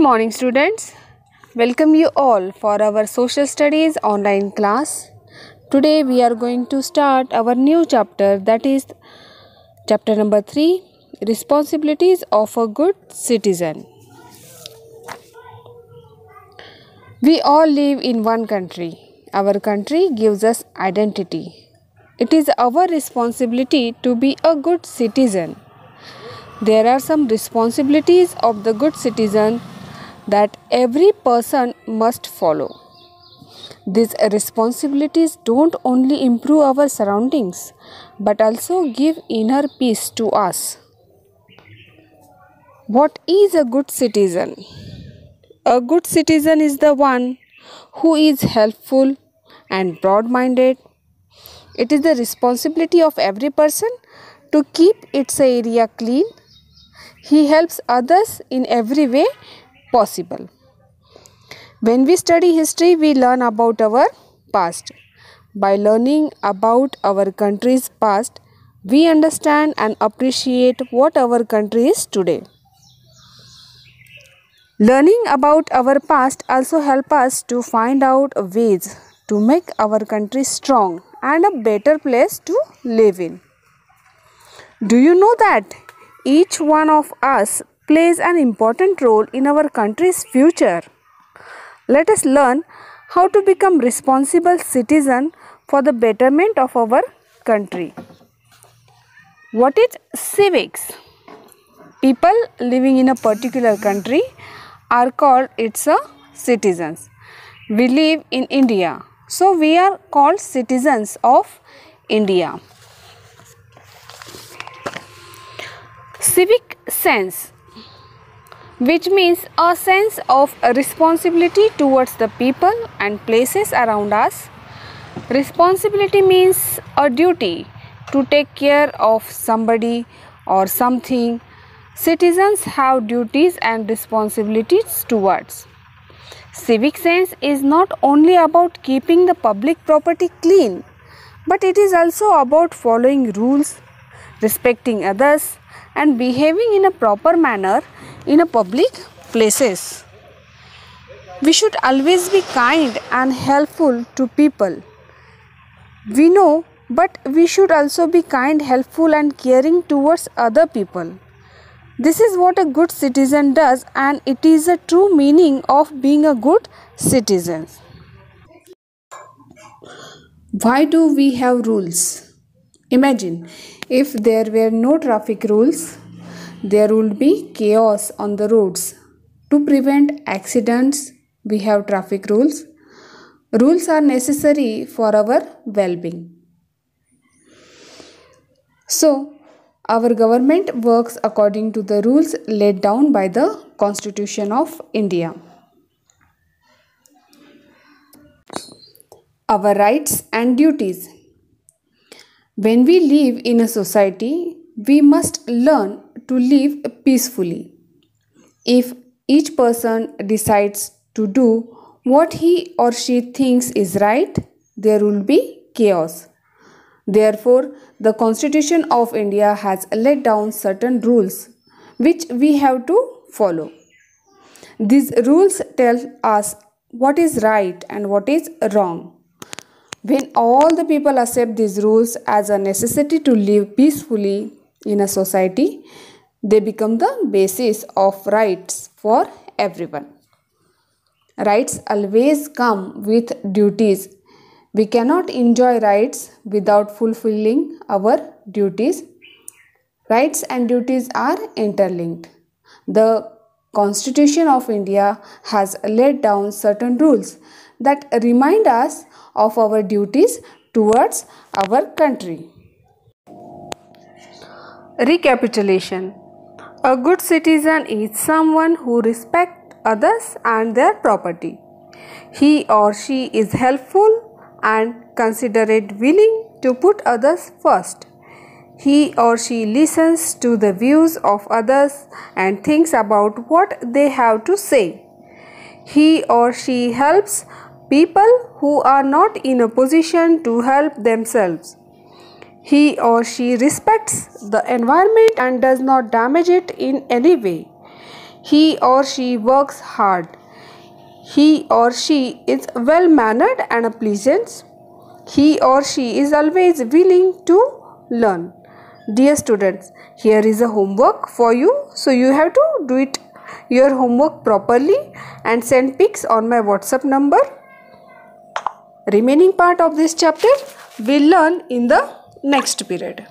morning students. Welcome you all for our social studies online class. Today we are going to start our new chapter, that is chapter number 3, Responsibilities of a Good Citizen. We all live in one country. Our country gives us identity. It is our responsibility to be a good citizen. There are some responsibilities of the good citizen that every person must follow. These responsibilities don't only improve our surroundings but also give inner peace to us. What is a good citizen? A good citizen is the one who is helpful and broad-minded. It is the responsibility of every person to keep its area clean. He helps others in every way possible. When we study history, we learn about our past. By learning about our country's past, we understand and appreciate what our country is today. Learning about our past also helps us to find out ways to make our country strong and a better place to live in. Do you know that each one of us plays an important role in our country's future? Let us learn how to become responsible citizen for the betterment of our country. What is civics? People living in a particular country are called its citizens. We live in India, so we are called citizens of India. Civic sense, which means a sense of responsibility towards the people and places around us. Responsibility means a duty to take care of somebody or something. Citizens have duties and responsibilities towards. Civic sense is not only about keeping the public property clean, but it is also about following rules, respecting others, and behaving in a proper manner in a public places. We should always be kind and helpful to people. We know, but we should also be kind, helpful, and caring towards other people. This is what a good citizen does, and it is a true meaning of being a good citizen. Why do we have rules? Imagine if there were no traffic rules, there would be chaos on the roads. To prevent accidents, we have traffic rules. Rules are necessary for our well-being. So, our government works according to the rules laid down by the Constitution of India. Our rights and duties. When we live in a society, we must learn to live peacefully. If each person decides to do what he or she thinks is right, there will be chaos. Therefore, the Constitution of India has laid down certain rules which we have to follow. These rules tell us what is right and what is wrong. When all the people accept these rules as a necessity to live peacefully in a society, they become the basis of rights for everyone. Rights always come with duties. We cannot enjoy rights without fulfilling our duties. Rights and duties are interlinked. The Constitution of India has laid down certain rules that remind us of our duties towards our country. Recapitulation. A good citizen is someone who respects others and their property. He or she is helpful and considerate, willing to put others first. He or she listens to the views of others and thinks about what they have to say. He or she helps people who are not in a position to help themselves. He or she respects the environment and does not damage it in any way. He or she works hard. He or she is well mannered and pleasant. He or she is always willing to learn. Dear students, here is a homework for you. So you have to do it your homework properly and send pics on my WhatsApp number. Remaining part of this chapter we'll learn in the next period.